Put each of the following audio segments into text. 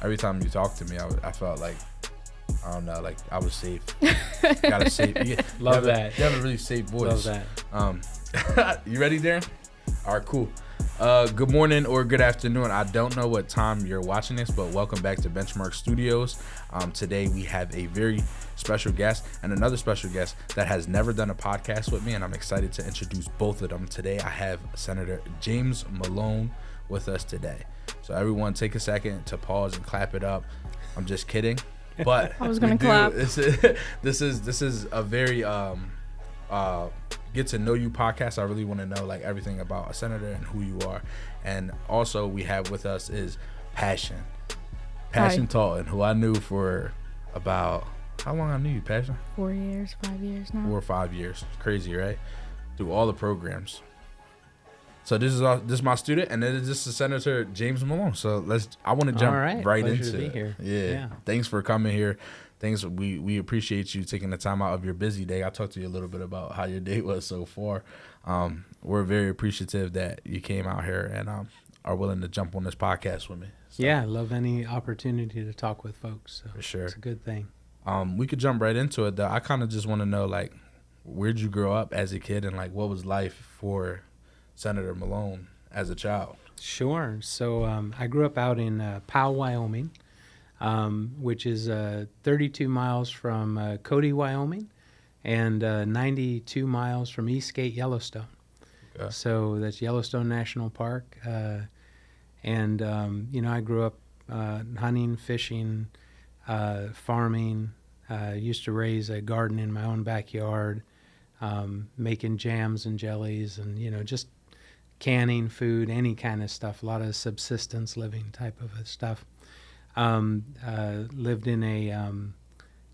every time you talk to me, I felt like, I don't know, like I was safe. Got a safe. Love that. You have a really safe voice. Love that. You ready, Darren? All right, cool. Good morning or good afternoon. I don't know what time you're watching this, but welcome back to Benchmark Studios. Today we have a very special guest and another special guest that has never done a podcast with me, and I'm excited to introduce both of them. Today I have Senator James Malone with us today. So everyone take a second to pause and clap it up. I'm just kidding. But I was gonna clap. This is a very get to know you podcast. I really want to know like everything about a senator and who you are. And also we have with us is Passion Talton, who I knew for about, how long I knew you, Passion? 4 years, 5 years now. 4 or 5 years. Crazy, right? Through all the programs. So this is my student, and then this is Senator James Malone. So I want to jump right into to be here. Yeah. Thanks for coming here. We appreciate you taking the time out of your busy day. I talked to you a little bit about how your day was so far. We're very appreciative that you came out here and are willing to jump on this podcast with me. So, yeah, I love any opportunity to talk with folks. So for sure. It's a good thing. We could jump right into it, though. I kind of just want to know, like, where'd you grow up as a kid, and, like, what was life for Senator Malone as a child? Sure. So I grew up out in Powell, Wyoming, which is 32 miles from Cody, Wyoming, and 92 miles from Eastgate, Yellowstone. Okay. So that's Yellowstone National Park. I grew up hunting, fishing, farming. Used to raise a garden in my own backyard, making jams and jellies and, just canning food, any kind of stuff, a lot of subsistence living type of stuff. Lived in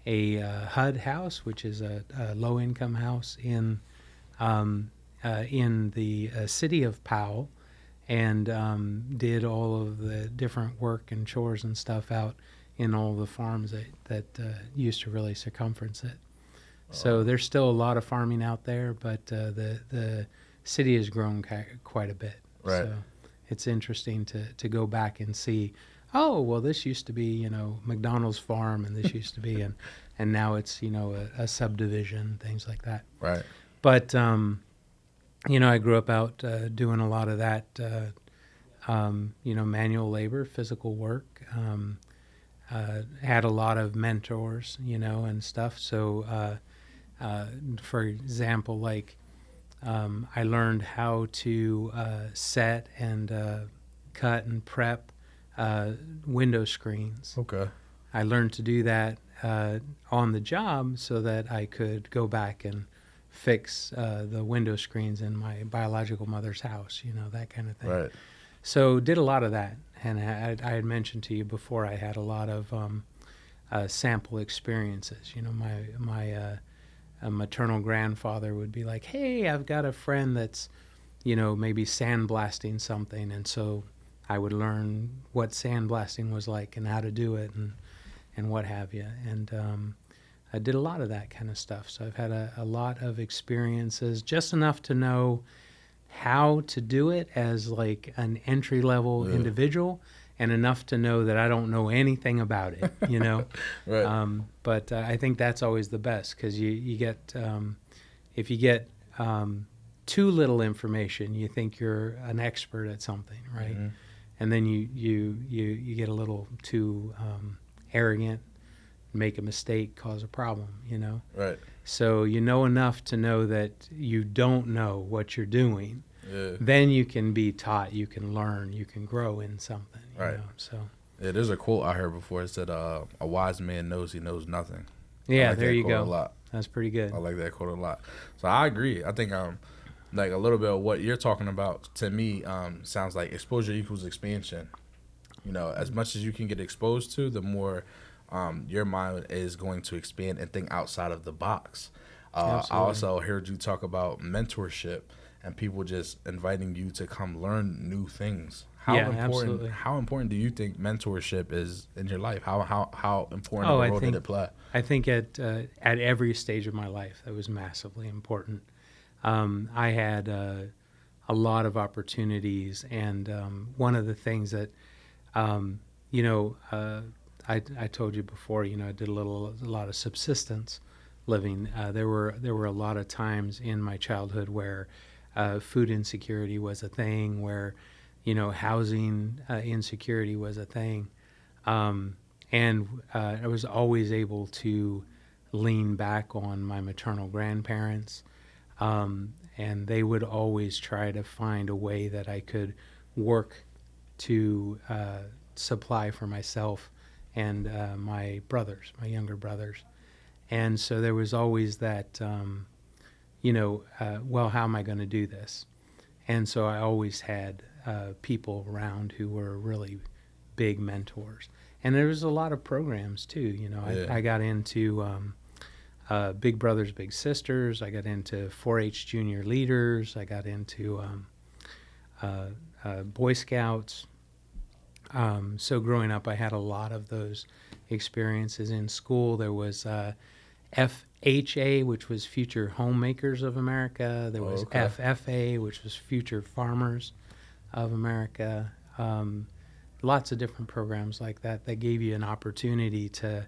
a HUD house, which is a low-income house in the city of Powell, and did all of the different work and chores and stuff out in all the farms that used to really circumference it. So there's still a lot of farming out there, but the city has grown quite a bit. Right. So it's interesting to go back and see, oh, well, this used to be, McDonald's farm, and this used to be, and now it's, a subdivision, things like that. Right. But, I grew up out doing a lot of that, manual labor, physical work, had a lot of mentors, and stuff. So, for example, like, I learned how to set and cut and prep window screens. Okay. I learned to do that on the job so that I could go back and fix the window screens in my biological mother's house, that kind of thing. Right. So did a lot of that. And I had mentioned to you before, I had a lot of sample experiences. My maternal grandfather would be like, hey, I've got a friend that's, maybe sandblasting something. And so I would learn what sandblasting was like and how to do it and what have you. And I did a lot of that kind of stuff. So I've had a lot of experiences, just enough to know how to do it as like an entry-level individual, and enough to know that I don't know anything about it, Right. But I think that's always the best, because you get, if you get too little information, you think you're an expert at something, right? Mm-hmm. And then you get a little too arrogant, make a mistake, cause a problem, Right. So enough to know that you don't know what you're doing. Yeah. Then you can be taught, you can learn, you can grow in something. Right. So. Yeah, there's a quote I heard before. It said, "A wise man knows he knows nothing." Yeah, like there you go. A lot. That's pretty good. I like that quote a lot. So I agree. I think like a little bit of what you're talking about to me sounds like exposure equals expansion. As much as you can get exposed to, the more your mind is going to expand and think outside of the box. I also heard you talk about mentorship and people just inviting you to come learn new things. Absolutely. How important do you think mentorship is in your life? How important of a role did it play? I think at every stage of my life, that was massively important. I had a lot of opportunities, and one of the things that I told you before, I did a lot of subsistence living. There were a lot of times in my childhood where food insecurity was a thing, where housing insecurity was a thing, and I was always able to lean back on my maternal grandparents, and they would always try to find a way that I could work to supply for myself and my younger brothers. And so there was always that, well, how am I going to do this? And so I always had people around who were really big mentors. And there was a lot of programs too. I got into Big Brothers Big Sisters. I got into 4-H Junior Leaders. I got into Boy Scouts. So growing up, I had a lot of those experiences. In school, there was FHA, which was Future Homemakers of America. There was FFA, which was Future Farmers of America. Lots of different programs like that gave you an opportunity to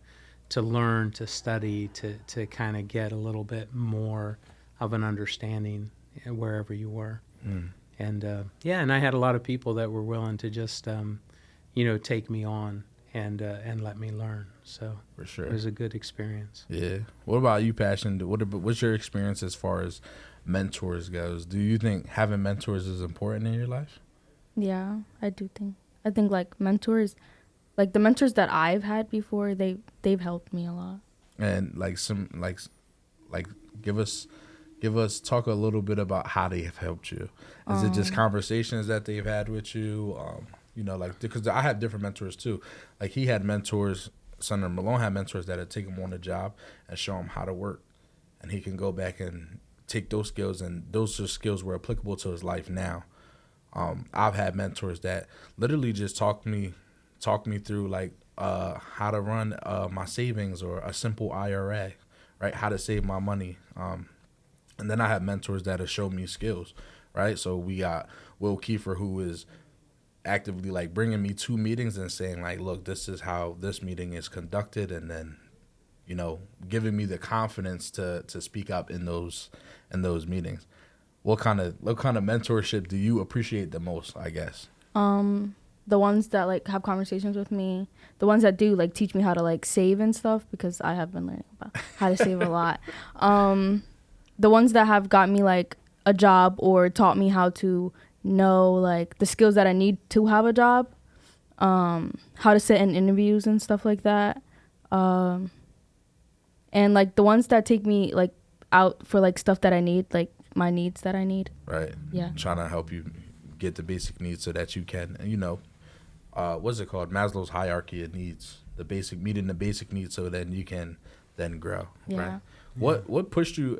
learn, to study, to kind of get a little bit more of an understanding wherever you were. And and I had a lot of people that were willing to just take me on and let me learn. So for sure, it was a good experience. Yeah. What about you, Passion? What's your experience as far as mentors goes? Do you think having mentors is important in your life? Yeah, I do think. I think like mentors, like the mentors that I've had before, they've helped me a lot. And give us talk a little bit about how they have helped you. Is it just conversations that they've had with you? Because I have different mentors too. Like he had mentors, Senator Malone had mentors that had taken him on the job and show him how to work, and he can go back and take those skills, and those are skills were applicable to his life now. I've had mentors that literally just talk me through like how to run my savings or a simple IRA, right? How to save my money. And then I have mentors that have shown me skills, right? So we got Will Kiefer, who is actively like bringing me to meetings and saying like, look, this is how this meeting is conducted, and then giving me the confidence to speak up in those meetings. What kind of mentorship do you appreciate the most, I guess? The ones that like have conversations with me, the ones that do like teach me how to like save and stuff, because I have been learning about how to save a lot. The ones that have got me like a job or taught me how to know like the skills that I need to have a job, how to sit in interviews and stuff like that. And like the ones that take me like out for like stuff that I need, like my needs that I need. Right. Yeah. Trying to help you get the basic needs so that you can, what's it called? Maslow's hierarchy of needs. Meeting the basic needs so then you can then grow. Yeah. Right. What pushed you?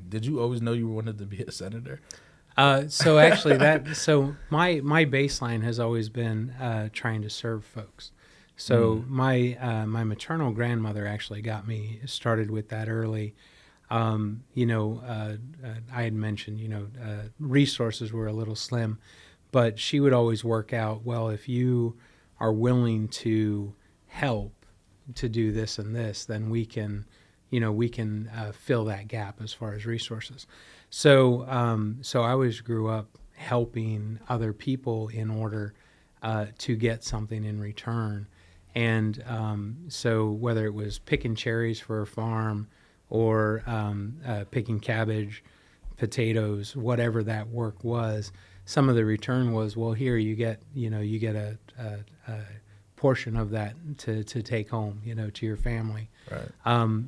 Did you always know you wanted to be a senator? So actually, my baseline has always been trying to serve folks. So my maternal grandmother actually got me started with that early. I had mentioned, resources were a little slim, but she would always work out, well, if you are willing to help to do this and this, then we can fill that gap as far as resources. So I always grew up helping other people in order to get something in return. And so whether it was picking cherries for a farm or picking cabbage, potatoes, whatever that work was, some of the return was, well, here you get a portion of that to take home, to your family. Right.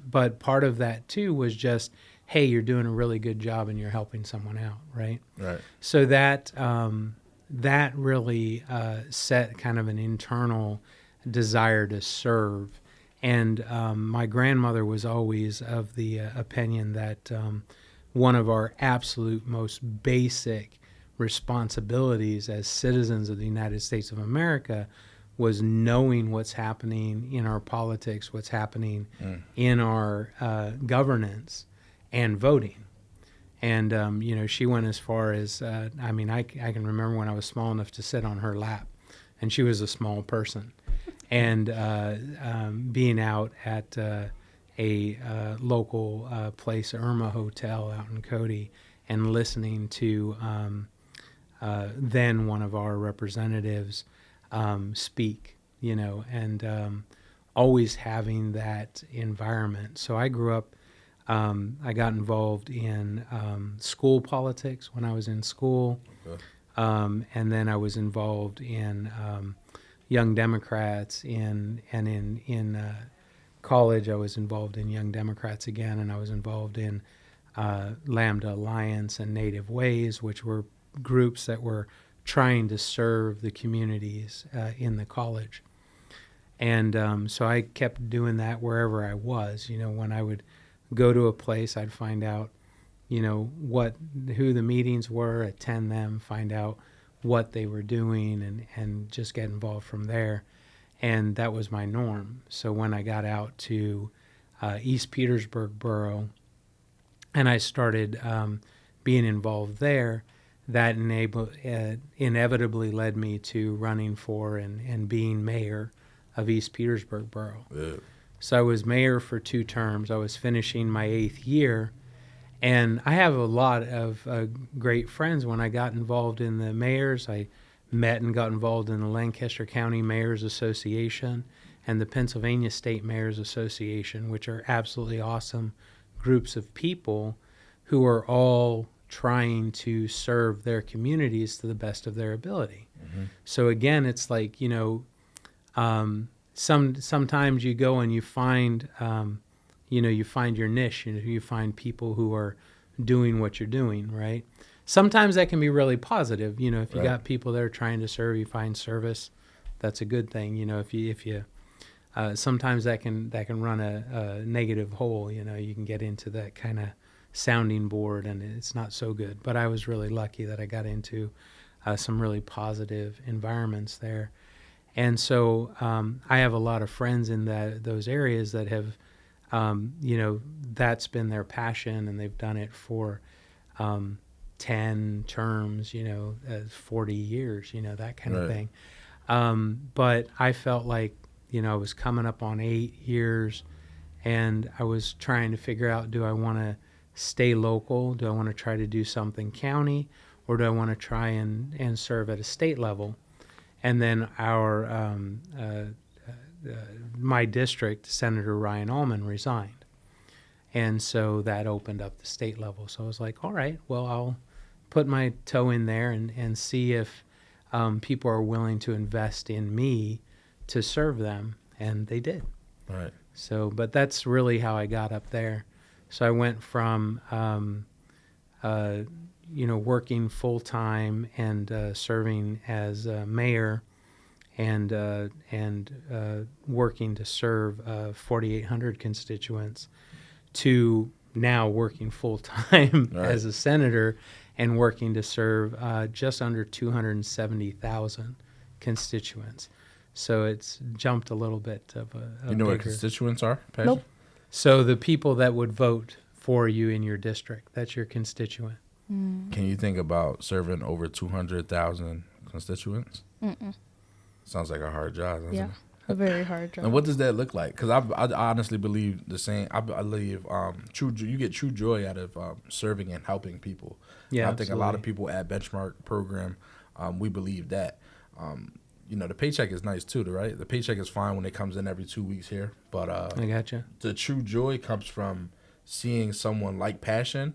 But part of that too was just, hey, you're doing a really good job and you're helping someone out, right? Right. So that really set kind of an internal desire to serve. And my grandmother was always of the opinion that one of our absolute most basic responsibilities as citizens of the United States of America was knowing what's happening in our politics, what's happening in our governance, and voting. And she went as far as I can remember when I was small enough to sit on her lap and she was a small person. And being out at a local place, Irma Hotel out in Cody, and listening to then one of our representatives speak, and always having that environment. So I grew up, I got involved in school politics when I was in school, and then I was involved in Young Democrats, in college I was involved in Young Democrats again, and I was involved in Lambda Alliance and Native Ways, which were groups that were trying to serve the communities in the college. And so I kept doing that wherever I was. When I would go to a place, I'd find out, who the meetings were, attend them, find out what they were doing, and just get involved from there. And that was my norm. So when I got out to East Petersburg Borough and I started being involved there, that inevitably led me to running for and being mayor of East Petersburg Borough. Yeah. So I was mayor for 2 terms. I was finishing my 8th year. And I have a lot of great friends. When I got involved in the mayors, I met and got involved in the Lancaster County Mayors Association and the Pennsylvania State Mayors Association, which are absolutely awesome groups of people who are all trying to serve their communities to the best of their ability. Mm-hmm. So again, it's like, sometimes you go and you find, you find your niche, you find people who are doing what you're doing, right? Sometimes that can be really positive. If you got people that are trying to serve, you find service, that's a good thing. If you sometimes that can run a negative hole. You can get into that kind of sounding board, and it's not so good. But I was really lucky that I got into some really positive environments there. And so I have a lot of friends in those areas that have, that's been their passion, and they've done it for 10 terms, 40 years, that kind of thing. But I felt like, I was coming up on 8 years, and I was trying to figure out, do I want to stay local? Do I want to try to do something county, or do I want to try and serve at a state level? And then my district, Senator Ryan Allman, resigned. And so that opened up the state level. So I was like, all right, well, I'll put my toe in there and see if people are willing to invest in me to serve them. And they did. Right. So, but that's really how I got up there. So I went from, working full-time and serving as mayor and working to serve 4,800 constituents, to now working full-time as a senator and working to serve just under 270,000 constituents. So it's jumped a little bit of a You know what constituents are, Patrick? Nope. So the people that would vote for you in your district, that's your constituent. Can you think about serving over 200,000 constituents? Mm-mm. Sounds like a hard job, doesn't it? A very hard job. And what does that look like? Because I honestly believe the same. I believe you get true joy out of serving and helping people. Yeah, and I think a lot of people at Benchmark program, we believe that. The paycheck is nice too, right? The paycheck is fine when it comes in every 2 weeks here. But I gotcha. The true joy comes from seeing someone like Passion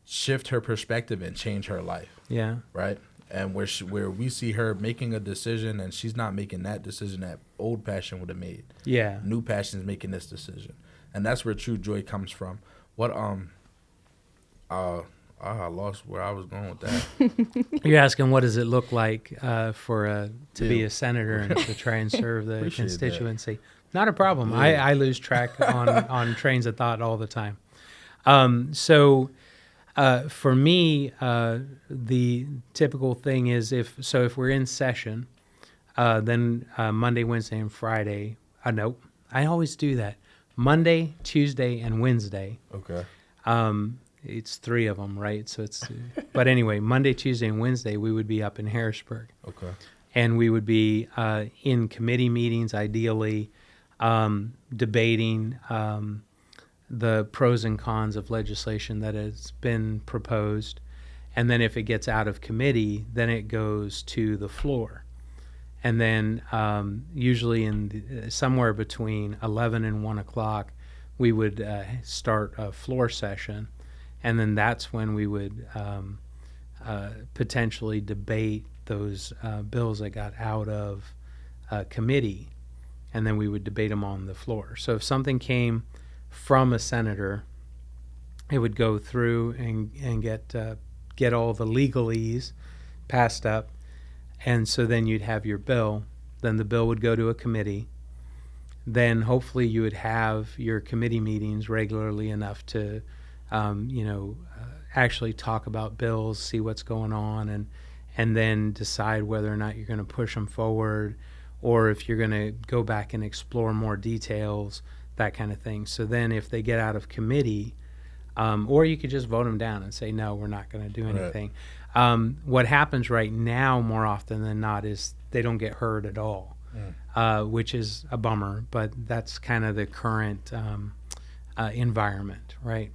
shift her perspective and change her life. Yeah. Right? And where we see her making a decision, and she's not making that decision that old Passion would have made. Yeah. New Passion's making this decision. And that's where true joy comes from. What I lost where I was going with that. You're asking what does it look like to be a senator and to try and serve the constituency. That. Not a problem. Yeah. I lose track on trains of thought all the time. So for me, the typical thing is if we're in session, then Monday, Wednesday, and Friday. Nope, I always do that. Monday, Tuesday, and Wednesday. Okay. It's 3 of them, right? So it's, but anyway, Monday, Tuesday, and Wednesday we would be up in Harrisburg. Okay. and we would be in committee meetings, ideally, debating the pros and cons of legislation that has been proposed. And then if it gets out of committee, then it goes to the floor. And then usually somewhere between 11 and 1 o'clock, we would start a floor session. And then that's when we would potentially debate those bills that got out of committee. And then we would debate them on the floor. So if something came from a senator, it would go through and get all the legalese passed up. And so then you'd have your bill. Then the bill would go to a committee. Then hopefully you would have your committee meetings regularly enough to, actually talk about bills, see what's going on, and then decide whether or not you're going to push them forward, or if you're going to go back and explore more details, that kind of thing. So then if they get out of committee, or you could just vote them down and say, no, we're not going to do anything. Right. What happens right now more often than not is they don't get heard at all, which is a bummer, but that's kind of the current environment, right?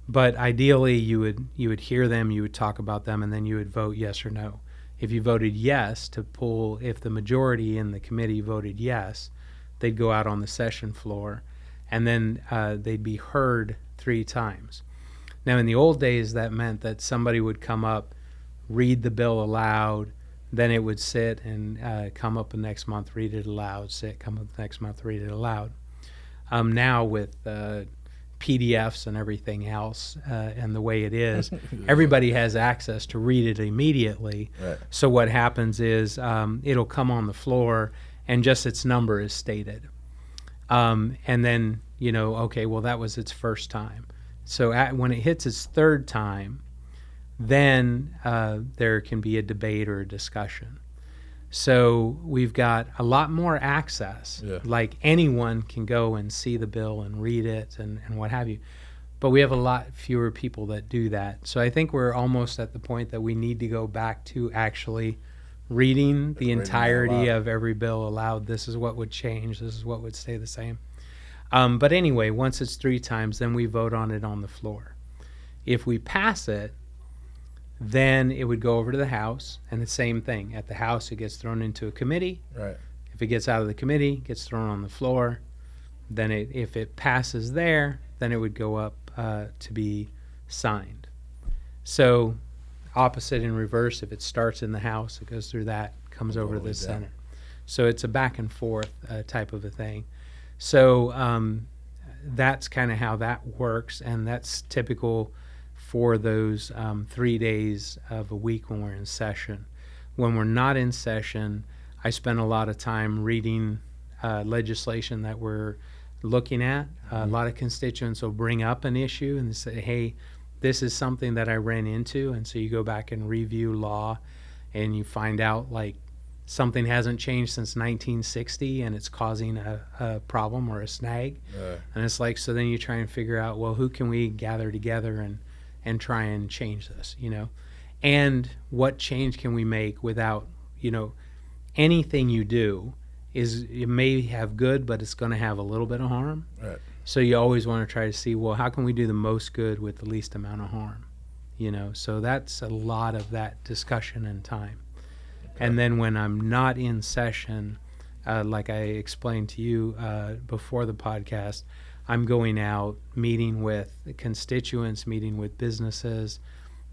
But ideally, you would hear them, you would talk about them, and then you would vote yes or no. If you voted yes if the majority in the committee voted yes, they'd go out on the session floor, and then they'd be heard 3 times. Now, in the old days, that meant that somebody would come up, read the bill aloud, then it would sit and come up the next month, read it aloud, sit, come up the next month, read it aloud. Now with PDFs and everything else, and the way it is, everybody has access to read it immediately. Right. So what happens is it'll come on the floor and just its number is stated. And then, okay, well, that was its first time. So when it hits its third time, then there can be a debate or a discussion. So we've got a lot more access. Yeah. Like anyone can go and see the bill and read it and what have you. But we have a lot fewer people that do that. So I think we're almost at the point that we need to go back to actually reading the entirety of every bill aloud. This is what would change. This is what would stay the same. But anyway, once it's 3 times, then we vote on it on the floor. If we pass it, then it would go over to the House, and the same thing. At the House, it gets thrown into a committee. Right. If it gets out of the committee, it gets thrown on the floor. Then if it passes there, then it would go up to be signed. So opposite and reverse, if it starts in the House, it goes through that, comes over to the Senate. So it's a back and forth type of a thing. So that's kind of how that works, and that's typical for those 3 days of a week when we're in session. When we're not in session, I spend a lot of time reading legislation that we're looking at. A lot of constituents will bring up an issue and say, hey, this is something that I ran into. And so you go back and review law and you find out like something hasn't changed since 1960 and it's causing a problem or a snag. And it's like, so then you try and figure out, well, who can we gather together and try and change this, and what change can we make without, anything you do is, it may have good, but it's going to have a little bit of harm. Right. So you always want to try to see, well, how can we do the most good with the least amount of harm, so that's a lot of that discussion and time. Okay. And then when I'm not in session, like I explained to you before the podcast, I'm going out, meeting with constituents, meeting with businesses,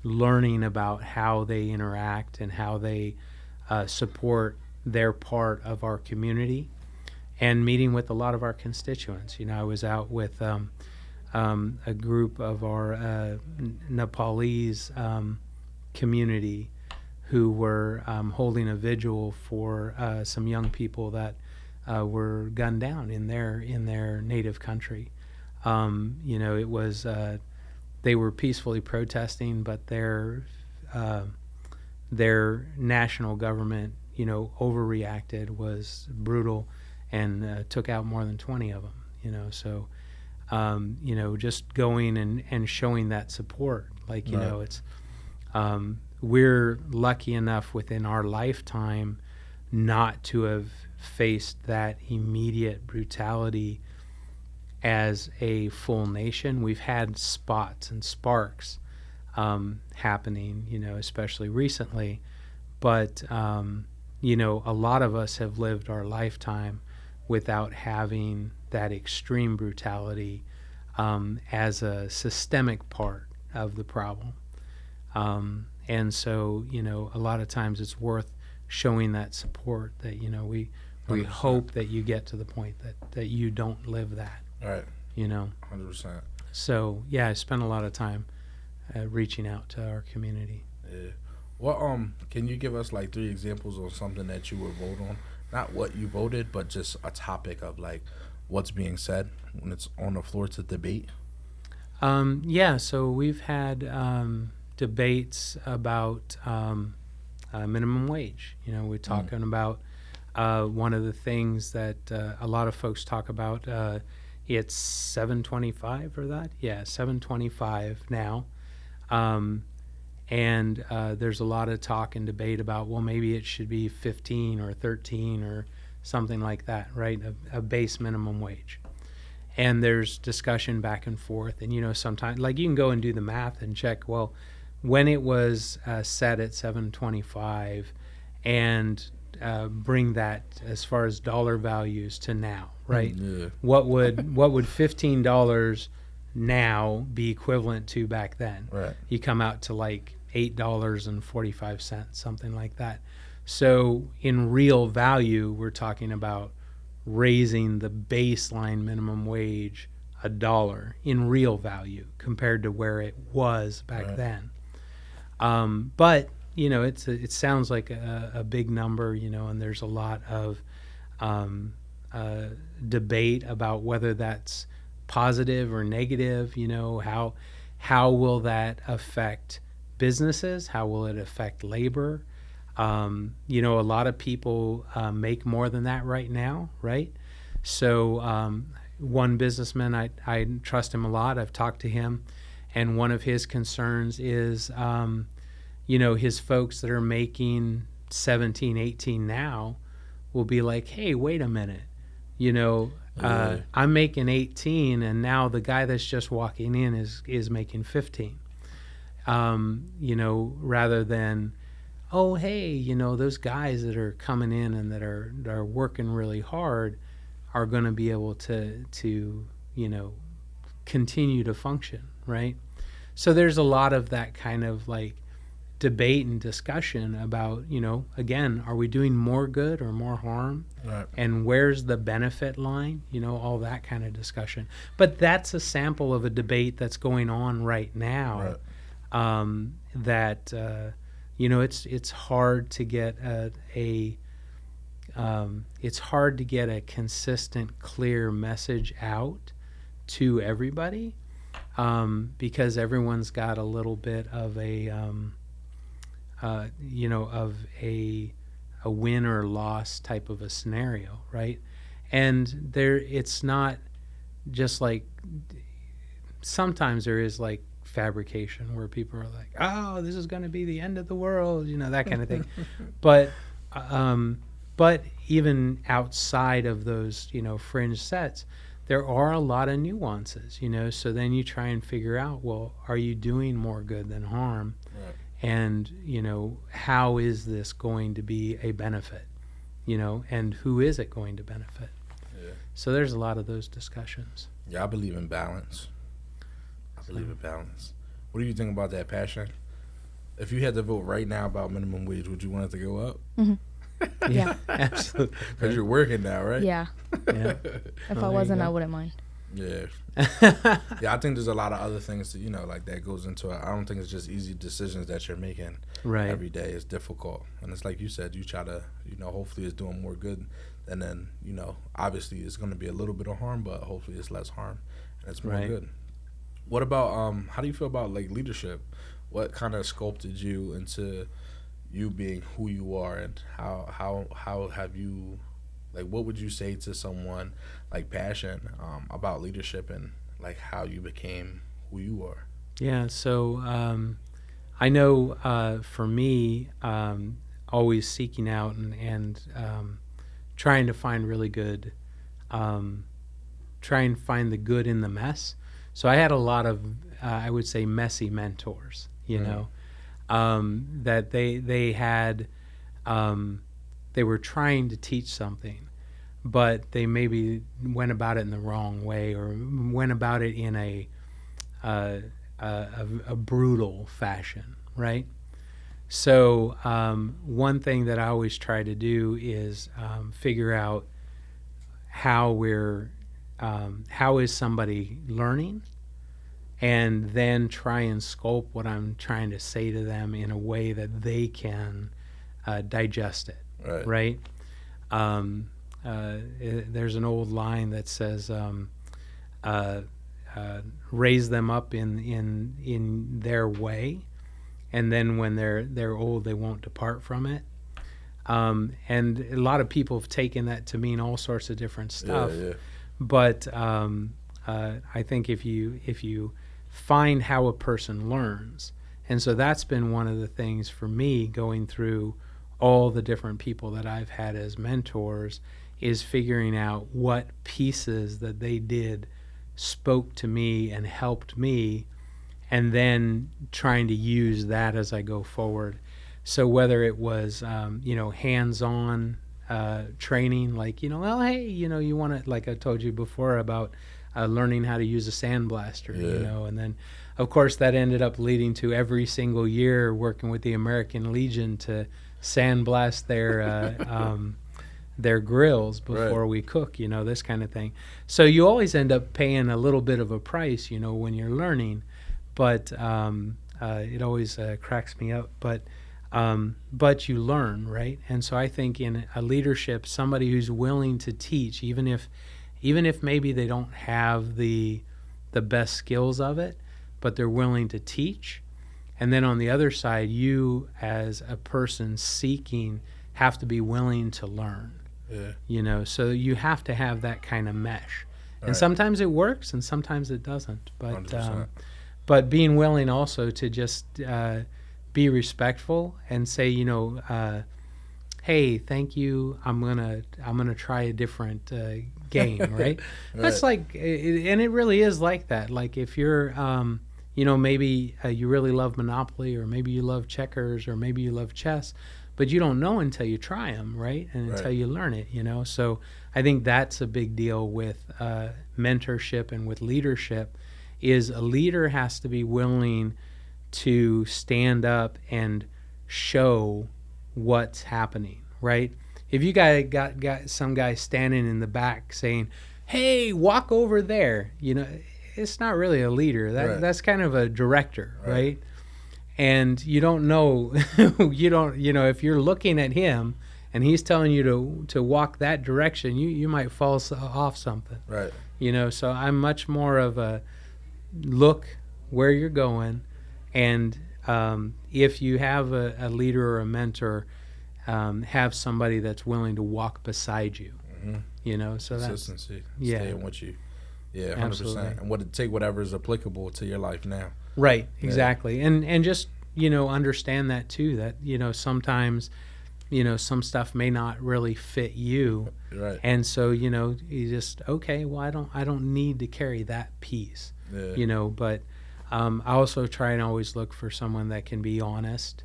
learning about how they interact and how they support their part of our community, and meeting with a lot of our constituents. I was out with a group of our Nepalese community who were holding a vigil for some young people that were gunned down in their native country. It was they were peacefully protesting, but their national government, overreacted, was brutal, and took out more than 20 of them. So just going and showing that support, like it's we're lucky enough within our lifetime not to have faced that immediate brutality as a full nation. We've had spots and sparks happening, especially recently. But, a lot of us have lived our lifetime without having that extreme brutality as a systemic part of the problem. And so, a lot of times it's worth showing that support that, we 100%. hope that you get to the point that you don't live that. Right. 100%. So, yeah, I spent a lot of time reaching out to our community. Yeah. Well, can you give us like 3 examples of something that you would vote on? Not what you voted, but just a topic of like what's being said when it's on the floor to debate. So we've had debates about minimum wage. We're talking about one of the things that a lot of folks talk about. It's $7.25 or that? Yeah, $7.25 now. And there's a lot of talk and debate about, well, maybe it should be 15 or 13 or something like that, right? A base minimum wage. And there's discussion back and forth. And, sometimes, like, you can go and do the math and check, well, when it was set at $7.25 and bring that as far as dollar values to now, right? Yeah. What would $15 now be equivalent to back then? Right. You come out to like $8.45, something like that. So in real value, we're talking about raising the baseline minimum wage $1 in real value compared to where it was back then. But it sounds like a big number, and there's a lot of debate about whether that's positive or negative. How will that affect businesses? How will it affect labor? A lot of people make more than that right now, right? So one businessman, I trust him a lot. I've talked to him, and one of his concerns is, his folks that are making 17, 18 now will be like, hey, wait a minute, I'm making 18, and now the guy that's just walking in is making 15. Rather than, oh, hey, those guys that are coming in and that are working really hard are going to be able to continue to function, right? So there's a lot of that kind of like debate and discussion about, again, are we doing more good or more harm? Right. And where's the benefit line? All that kind of discussion. But that's a sample of a debate that's going on right now. Right. That it's hard to get it's hard to get a consistent, clear message out to everybody because everyone's got a little bit of a win or loss type of a scenario, right? And it's not just like, sometimes there is like fabrication where people are like, oh, this is going to be the end of the world, that kind of thing. But even outside of those, fringe sets, there are a lot of nuances, so then you try and figure out, well, are you doing more good than harm? Right. And, how is this going to be a benefit, and who is it going to benefit? Yeah. So there's a lot of those discussions. Yeah, I believe in balance. What do you think about that, Passion? If you had to vote right now about minimum wage, would you want it to go up? Mm-hmm. Yeah. Absolutely. Because you're working now, right? Yeah. Yeah. If I wasn't, I wouldn't mind. Yeah. Yeah, I think there's a lot of other things that, like that goes into it. I don't think it's just easy decisions that you're making Right. every day. It's difficult. And it's like you said, you try to, hopefully it's doing more good. And then, obviously it's going to be a little bit of harm, but hopefully it's less harm and it's more Right. good. What about, how do you feel about like leadership? What kind of sculpted you into you being who you are, and how have you, like, what would you say to someone like Passion about leadership and like how you became who you are? Yeah, so I know for me, always seeking out and trying to find really good, try and find the good in the mess. So I had a lot of, I would say, messy mentors, you know, that they had, they were trying to teach something, but they maybe went about it in the wrong way, or went about it in a brutal fashion, right? So one thing that I always try to do is figure out how is somebody learning, and then try and sculpt what I'm trying to say to them in a way that they can digest it, right? There's an old line that says, raise them up in their way, and then when they're old, they won't depart from it. And a lot of people have taken that to mean all sorts of different stuff. Yeah. But I think if you find how a person learns, and so that's been one of the things for me going through all the different people that I've had as mentors, is figuring out what pieces that they did spoke to me and helped me, and then trying to use that as I go forward. So whether it was, hands-on training, like, well, hey, you want to, like I told you before about learning how to use a sandblaster, and then, of course, that ended up leading to every single year working with the American Legion to sandblast their grills before we cook, this kind of thing. So you always end up paying a little bit of a price, when you're learning, but it always cracks me up. But you learn, right? And so I think in a leadership, somebody who's willing to teach, even if maybe they don't have the best skills of it, but they're willing to teach. And then on the other side, you as a person seeking have to be willing to learn. Yeah. So you have to have that kind of mesh. And sometimes it works and sometimes it doesn't. But being willing also to just be respectful and say, hey, thank you, I'm gonna try a different game, right? That's like, and it really is like that. Like if you're, maybe you really love Monopoly, or maybe you love checkers, or maybe you love chess, but you don't know until you try them, right? And until you learn it, So I think that's a big deal with mentorship and with leadership, is a leader has to be willing to stand up and show what's happening, right? If you got some guy standing in the back saying, hey, walk over there, it's not really a leader. That's kind of a director, right? And you don't know, if you're looking at him and he's telling you to walk that direction, you might fall off something. Right. So I'm much more of a look where you're going, and if you have a leader or a mentor, have somebody that's willing to walk beside you. So consistency, that's staying with you. Yeah, 100%. Absolutely. And take whatever is applicable to your life now. Right, exactly. And just, understand that too, that, sometimes, some stuff may not really fit you. Right. And so, you just, okay, well, I don't need to carry that piece, but I also try and always look for someone that can be honest,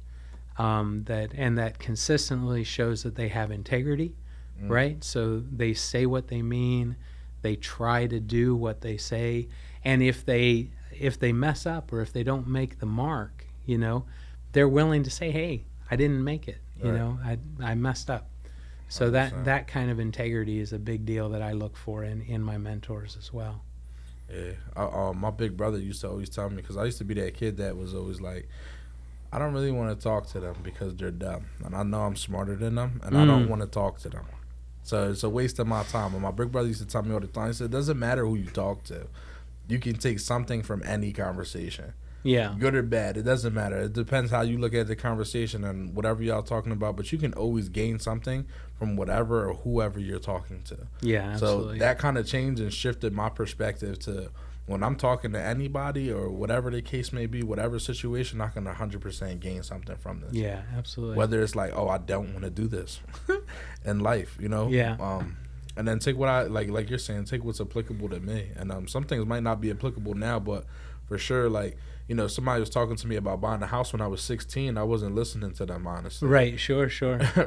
that consistently shows that they have integrity, right? So they say what they mean, they try to do what they say, and if they mess up, or if they don't make the mark, they're willing to say, hey, I didn't make it, I messed up. So 100%. that kind of integrity is a big deal that I look for in my mentors as well. Yeah, my big brother used to always tell me, because I used to be that kid that was always like, I don't really want to talk to them because they're dumb, and I know I'm smarter than them, and I don't want to talk to them. So it's a waste of my time. And my big brother used to tell me all the time, he said, it doesn't matter who you talk to. You can take something from any conversation. Yeah. Good or bad, it doesn't matter. It depends how you look at the conversation and whatever y'all talking about, but you can always gain something from whatever or whoever you're talking to. Yeah, absolutely. So that kind of changed and shifted my perspective to when I'm talking to anybody or whatever the case may be, whatever situation, I can 100% gain something from this. Yeah, absolutely. Whether it's like, oh, I don't want to do this in life, you know? Yeah. And then take what I, like you're saying, take what's applicable to me. And some things might not be applicable now, but for sure, like, you know, somebody was talking to me about buying a house when I was 16. I wasn't listening to them, honestly. Right, sure.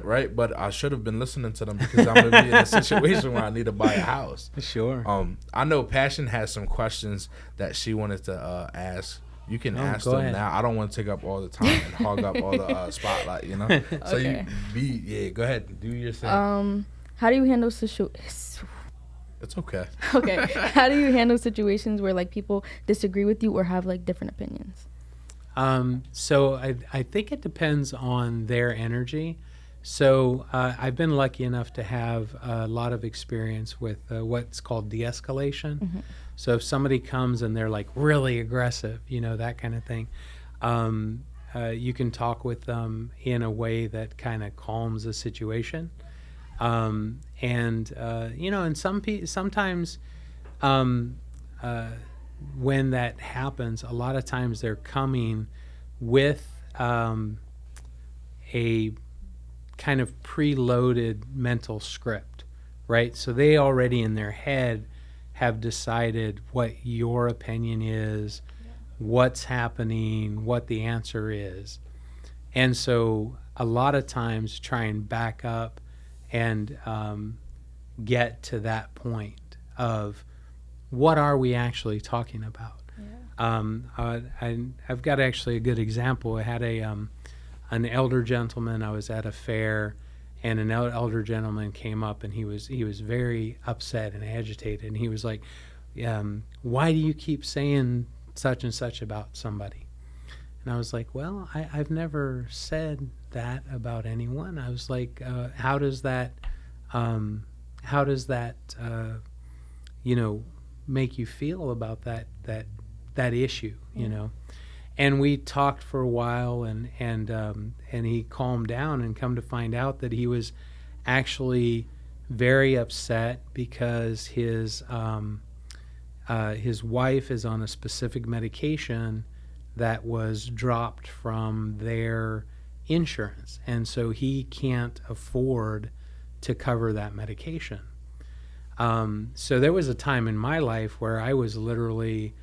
Right? But I should have been listening to them because I'm going to be in a situation where I need to buy a house. Sure. I know Passion has some questions that she wanted to ask. You can ask go them ahead. now. I don't want to take up all the time and hog up all the spotlight, you know? So Okay. go ahead. Do your thing. How do you handle It's okay. Okay. How do you handle situations where like people disagree with you or have like different opinions? So I think it depends on their energy. So I've been lucky enough to have a lot of experience with what's called de-escalation. Mm-hmm. So if somebody comes and they're like really aggressive, you know, that kind of thing, you can talk with them in a way that kind of calms the situation. You know, and sometimes when that happens, a lot of times they're coming with a kind of preloaded mental script, right? So they already in their head have decided what your opinion is, what's happening, what the answer is. And so a lot of times try and back up and get to that point of what are we actually talking about. I've got actually a good example. I had an elder gentleman. I was at a fair, and an elder gentleman came up, and he was very upset and agitated, and he was like, why do you keep saying such and such about somebody? And I was like, well, I've never said that about anyone. I was like, how does that you know, make you feel about that issue, you know? And we talked for a while, and he calmed down, and come to find out that he was actually very upset because his wife is on a specific medication that was dropped from their insurance, and so he can't afford to cover that medication. So there was a time in my life where I was literally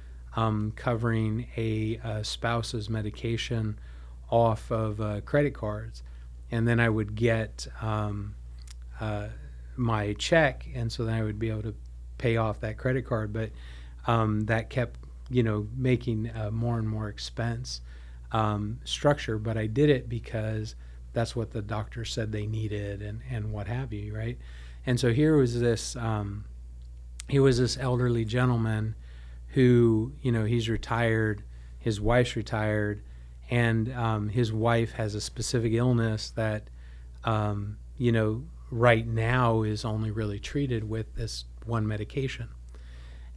covering a spouse's medication off of credit cards, and then I would get my check, and so then I would be able to pay off that credit card. But that kept, you know, making more and more expense structure. But I did it because that's what the doctor said they needed, and what have you, right? And so here was this elderly gentleman who, you know, he's retired, his wife's retired, and his wife has a specific illness that, you know, right now is only really treated with this one medication,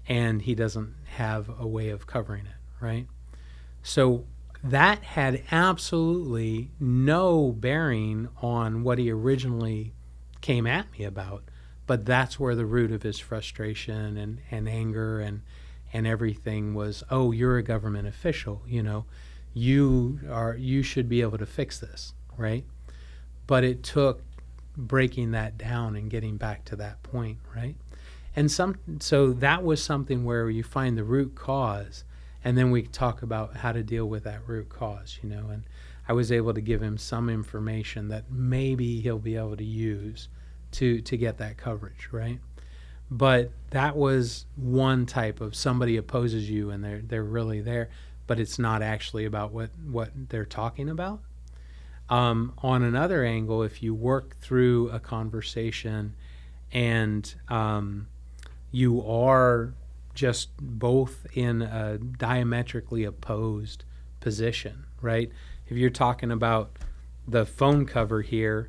and he doesn't have a way of covering it, right? So that had absolutely no bearing on what he originally came at me about, but that's where the root of his frustration and anger and everything was. Oh, you're a government official, you know, you should be able to fix this, right? But it took breaking that down and getting back to that point, right? And so that was something where you find the root cause, and then we talk about how to deal with that root cause, you know. And I was able to give him some information that maybe he'll be able to use to get that coverage, right? But that was one type of somebody opposes you and they're really there, but it's not actually about what they're talking about. On another angle, if you work through a conversation and you are just both in a diametrically opposed position, right? If you're talking about the phone cover here,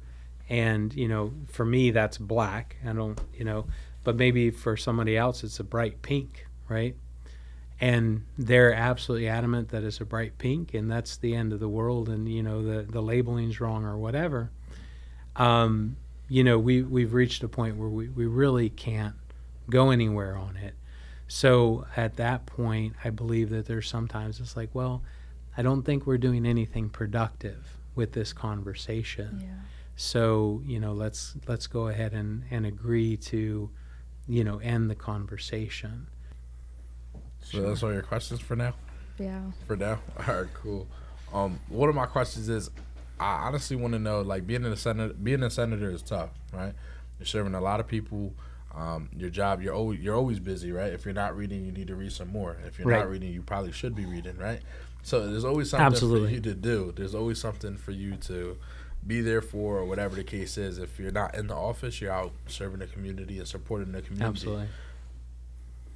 and, you know, for me that's black, I don't, you know, but maybe for somebody else it's a bright pink, right? And they're absolutely adamant that it's a bright pink and that's the end of the world, and, you know, the labeling's wrong or whatever. You know, we've reached a point where we really can't go anywhere on it. So at that point, I believe that there's sometimes it's like, well, I don't think we're doing anything productive with this conversation. Yeah. So, let's go ahead and agree to, end the conversation. So that's all your questions for now? Yeah. For now? All right, cool. One of my questions is, I honestly want to know, like, being a senator is tough, right? You're serving a lot of people. Your job, you're always busy, right? If you're not reading, you need to read some more. If you're Right. not reading, you probably should be reading, right? So there's always something Absolutely. for you to do. There's always something for you to be there for, or whatever the case is. If you're not in the office, you're out serving the community and supporting the community. Absolutely.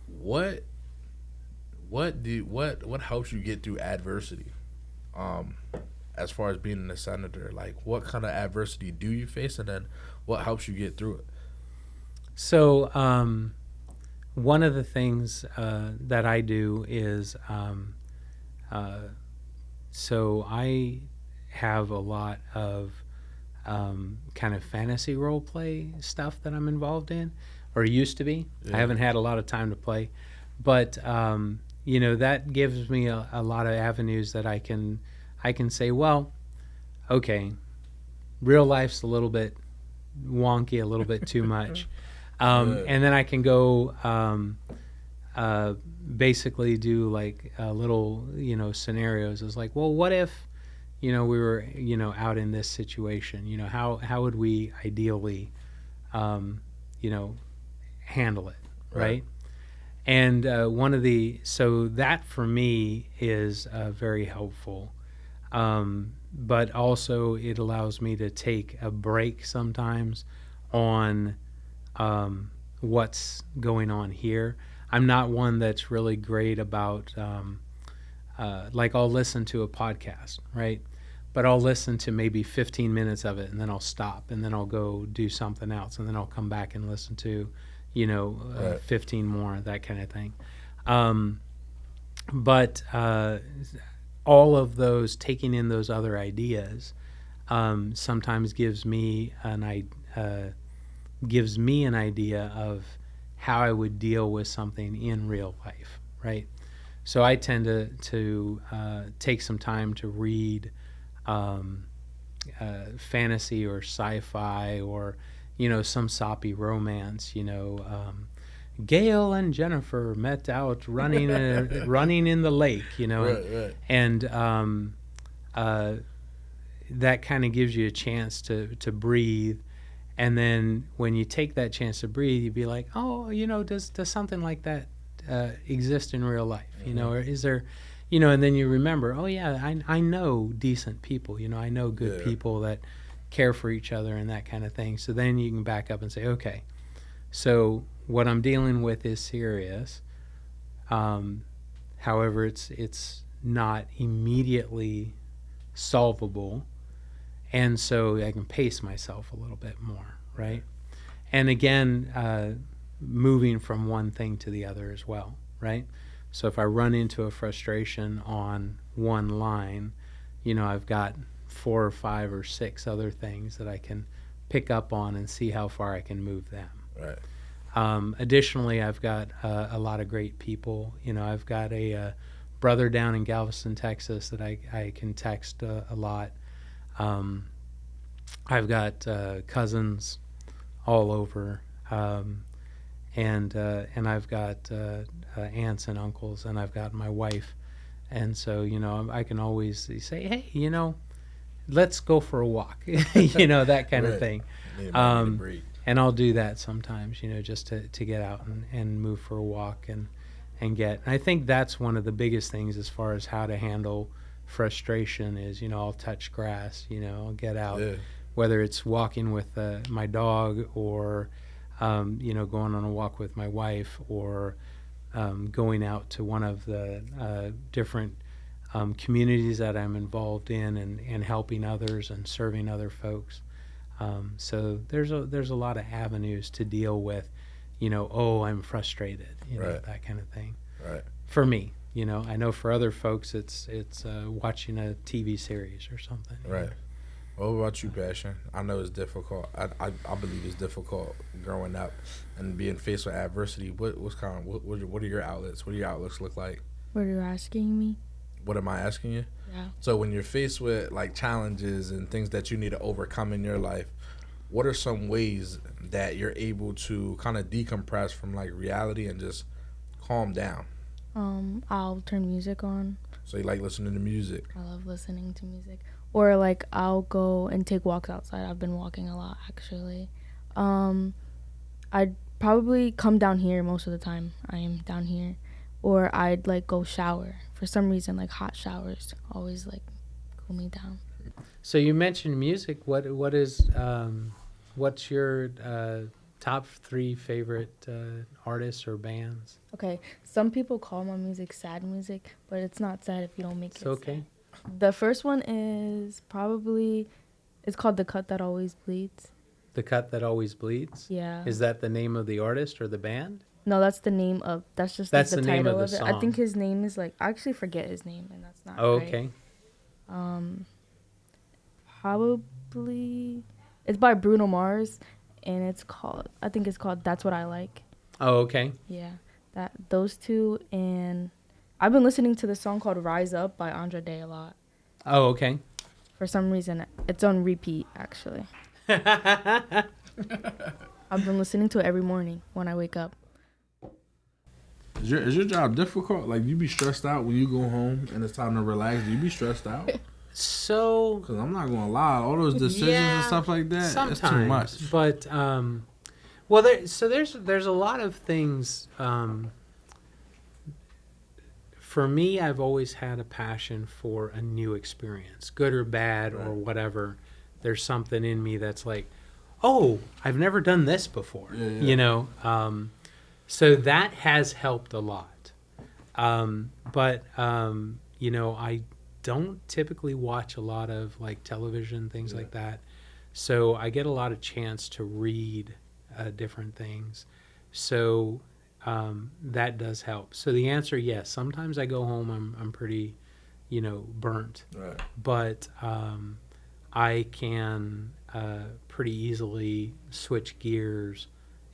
What helps you get through adversity? As far as being a senator, like, what kind of adversity do you face, and then what helps you get through it? So one of the things that I do is, so I have a lot of kind of fantasy role play stuff that I'm involved in, or used to be. Yeah. I haven't had a lot of time to play, but that gives me a lot of avenues that I can say, well, okay, real life's a little bit wonky, a little bit too much. And then I can go basically do like little, scenarios. It's like, well, what if, we were, out in this situation? How would we ideally, handle it, right? And so that for me is very helpful. But also it allows me to take a break sometimes on what's going on here. I'm not one that's really great about, like, I'll listen to a podcast, right? But I'll listen to maybe 15 minutes of it, and then I'll stop, and then I'll go do something else, and then I'll come back and listen to, 15 more, that kind of thing. But all of those, taking in those other ideas, sometimes gives me an idea of how I would deal with something in real life, right? So I tend to take some time to read fantasy or sci-fi, or some soppy romance. Gail and Jennifer met out running in the lake, Right. and that kind of gives you a chance to breathe. And then when you take that chance to breathe, you'd be like, oh, does something like that exist in real life? Or is there, and then you remember, oh yeah, I know decent people, I know good people that care for each other and that kind of thing. So then you can back up and say, okay, so what I'm dealing with is serious. However, it's not immediately solvable. And so I can pace myself a little bit more, right? And again, moving from one thing to the other as well, right? So if I run into a frustration on one line, I've got 4 or 5 or 6 other things that I can pick up on and see how far I can move them. Right. Additionally, I've got a lot of great people. I've got a brother down in Galveston, Texas that I can text a lot. I've got cousins all over, and I've got aunts and uncles, and I've got my wife, and so I can always say, hey, let's go for a walk, that kind of thing. And I'll do that sometimes, just to get out and move for a walk and I think that's one of the biggest things as far as how to handle frustration is, I'll touch grass, I'll get out, whether it's walking with my dog, or going on a walk with my wife, or going out to one of the different communities that I'm involved in, and helping others and serving other folks. So there's a lot of avenues to deal with, I'm frustrated, Right. that kind of thing. Right. For me, I know for other folks it's watching a TV series or something. Right. What about you, Passion? I know it's difficult. I believe it's difficult growing up and being faced with adversity. What's kind of what are your outlets? What do your outlooks look like? What are you asking me? What am I asking you? Yeah. So when you're faced with like challenges and things that you need to overcome in your life, what are some ways that you're able to kind of decompress from like reality and just calm down? I'll turn music on. So you like listening to music? I love listening to music. Or like I'll go and take walks outside. I've been walking a lot actually. I'd probably come down here most of the time. I am down here. Or I'd like go shower. For some reason, like hot showers always like cool me down. So you mentioned music. What's your top 3 favorite artists or bands? Okay, some people call my music sad music, but it's not sad if you don't make It's it okay. sad. The first one is probably, it's called The Cut That Always Bleeds. The Cut That Always Bleeds? Yeah. Is that the name of the artist or the band? No, that's the name of, that's just That's like, the the name title of the of it. I think song. his name is like, I actually forget his name, and that's not Oh, right. okay. Probably, it's by Bruno Mars, and I think it's called That's What I Like. Oh, okay. Yeah, those two, and I've been listening to the song called Rise Up by Andre Day a lot. Oh, okay. For some reason, it's on repeat, actually. I've been listening to it every morning when I wake up. Is your job difficult? Like, you be stressed out when you go home and it's time to relax? Do you be stressed out? So, Because I'm not going to lie, all those decisions and stuff like that, sometimes, it's too much. But well, there's a lot of things. For me, I've always had a passion for a new experience, good or bad or whatever. There's something in me that's like, oh, I've never done this before, you know. So that has helped a lot. But you know, I don't typically watch a lot of like television, things like that. So I get a lot of chance to read different things. So that does help. So the answer, yes. Sometimes I go home, I'm pretty, you know, burnt. Right. But I can pretty easily switch gears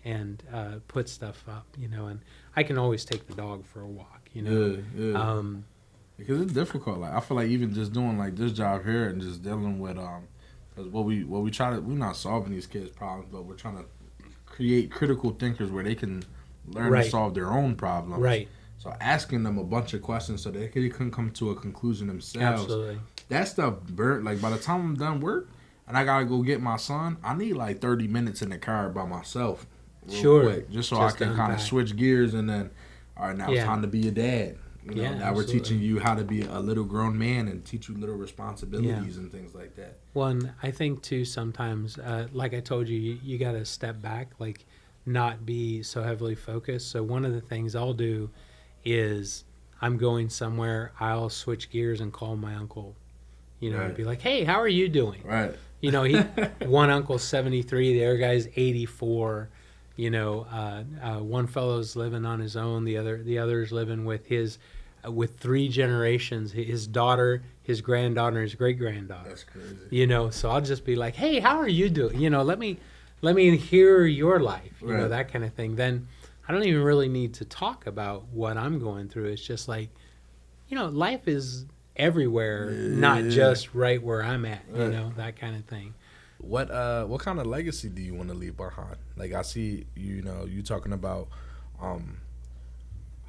and put stuff up, you know, and I can always take the dog for a walk, you know. Yeah. Because it's difficult. Like, I feel like even just doing like this job here and just dealing with because what we try to, we're not solving these kids' problems, but we're trying to create critical thinkers where they can learn to solve their own problems. Right. So asking them a bunch of questions so they can come to a conclusion themselves. Absolutely. That stuff burnt. Like, by the time I'm done work and I gotta go get my son, I need like 30 minutes in the car by myself. Real quick, just so I can kind of switch gears and then, all right, now it's time to be a dad. You know, now we're teaching you how to be a little grown man and teach you little responsibilities and things like that. Well, and I think too sometimes, like I told you, you got to step back, like not be so heavily focused. So one of the things I'll do is I'm going somewhere, I'll switch gears and call my uncle, you know, and be like, hey, how are you doing? Right. You know, one uncle's 73, the other guy's 84. You know, one fellow's living on his own, the other's living with with 3 generations, his daughter, his granddaughter, his great granddaughter. That's crazy. You know, so I'll just be like, hey, how are you doing? You know, let me hear your life. You know, that kind of thing. Then I don't even really need to talk about what I'm going through. It's just like, you know, life is everywhere, not just right where I'm at. You know, that kind of thing. What kind of legacy do you want to leave behind? Like, I see, you know, you talking about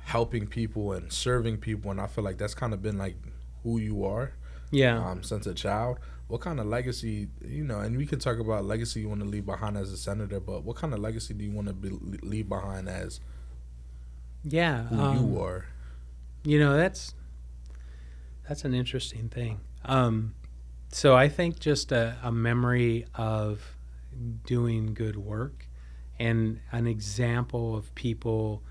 helping people and serving people, and I feel like that's kind of been like who you are. Yeah. Since a child. What kind of legacy, you know, and we can talk about legacy you want to leave behind as a senator, but what kind of legacy do you want to leave behind as who you are? You know, that's an interesting thing. So I think just a memory of doing good work and an example of people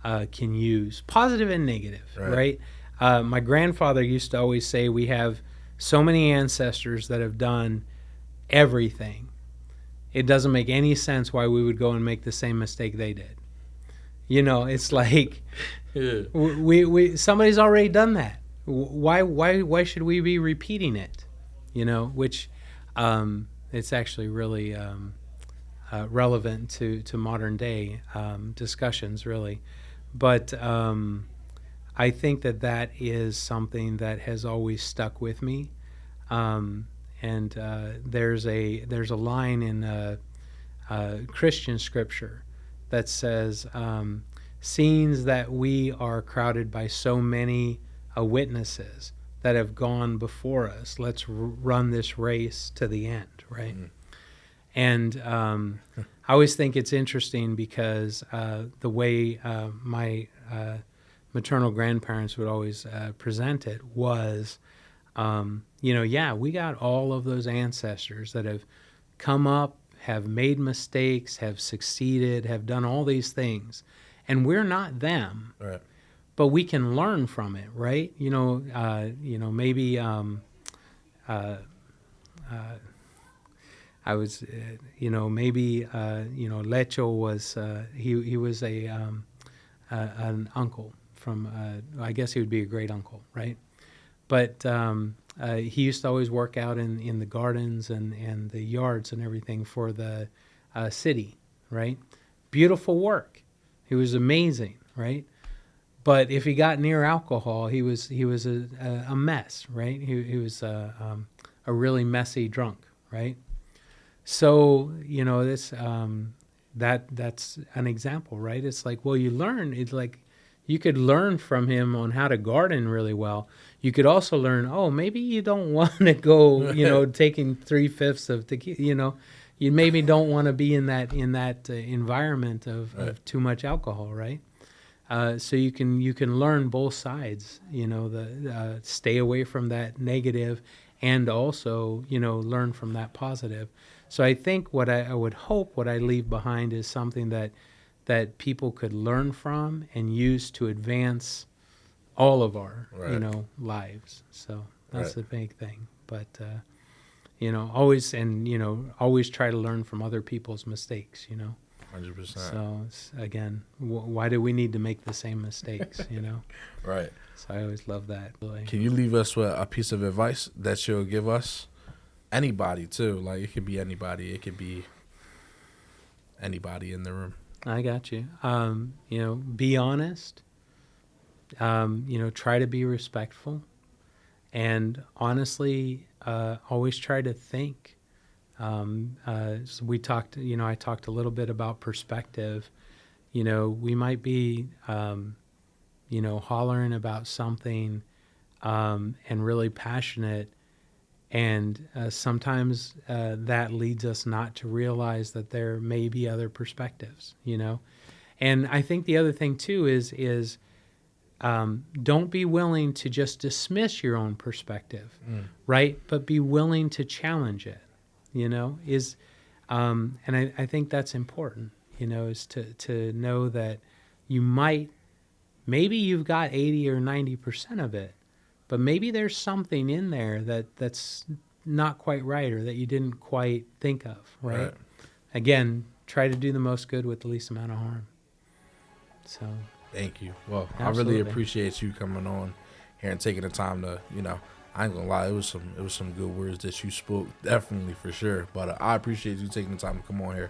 can use, positive and negative, right? My grandfather used to always say we have so many ancestors that have done everything. It doesn't make any sense why we would go and make the same mistake they did. You know, it's like we somebody's already done that. Why should we be repeating it? You know, which It's actually really relevant to modern day discussions, really. But I think that is something that has always stuck with me. And there's a line in Christian scripture that says, "Seeing that we are crowded by so many witnesses that have gone before us, let's run this race to the end," right? Mm. And I always think it's interesting because the way my maternal grandparents would always present it was, we got all of those ancestors that have come up, have made mistakes, have succeeded, have done all these things, and we're not them. Right. But we can learn from it, right? Maybe I was, Lecho was he was an uncle from I guess he would be a great uncle, right? But he used to always work out in the gardens and the yards and everything for the city, right? Beautiful work. He was amazing, right? But if he got near alcohol, he was a mess, right? He was a really messy drunk, right? So this that's an example, right? It's like, well, you learn. It's like you could learn from him on how to garden really well. You could also learn, maybe you don't want to go, taking 3/5 of tequila. You maybe don't want to be in that environment of too much alcohol, right? So you can learn both sides, stay away from that negative and also, learn from that positive. So I think what I would hope what I leave behind is something that people could learn from and use to advance all of our, lives. So that's the big thing. But, always try to learn from other people's mistakes, 100%. So again, why do we need to make the same mistakes, Right. So I always love that. Can you leave us with a piece of advice that you'll give us? Anybody too. Like it could be anybody. It could be anybody in the room. I got you. Be honest. Try to be respectful, and honestly, always try to think. So we talked. I talked a little bit about perspective. We might be, hollering about something, and really passionate. And sometimes that leads us not to realize that there may be other perspectives, And I think the other thing too is don't be willing to just dismiss your own perspective, right? But be willing to challenge it, and I think that's important, is to know that maybe you've got 80 or 90% of it, but maybe there's something in there that's not quite right or that you didn't quite think of, right? Again, try to do the most good with the least amount of harm. So thank you. Well, absolutely. I really appreciate you coming on here and taking the time to, I ain't gonna lie, it was some good words that you spoke, definitely for sure. But I appreciate you taking the time to come on here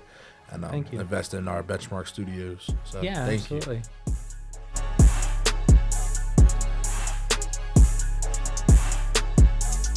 and thank you. Invest in our Benchmark Studios. So yeah, thank absolutely. you.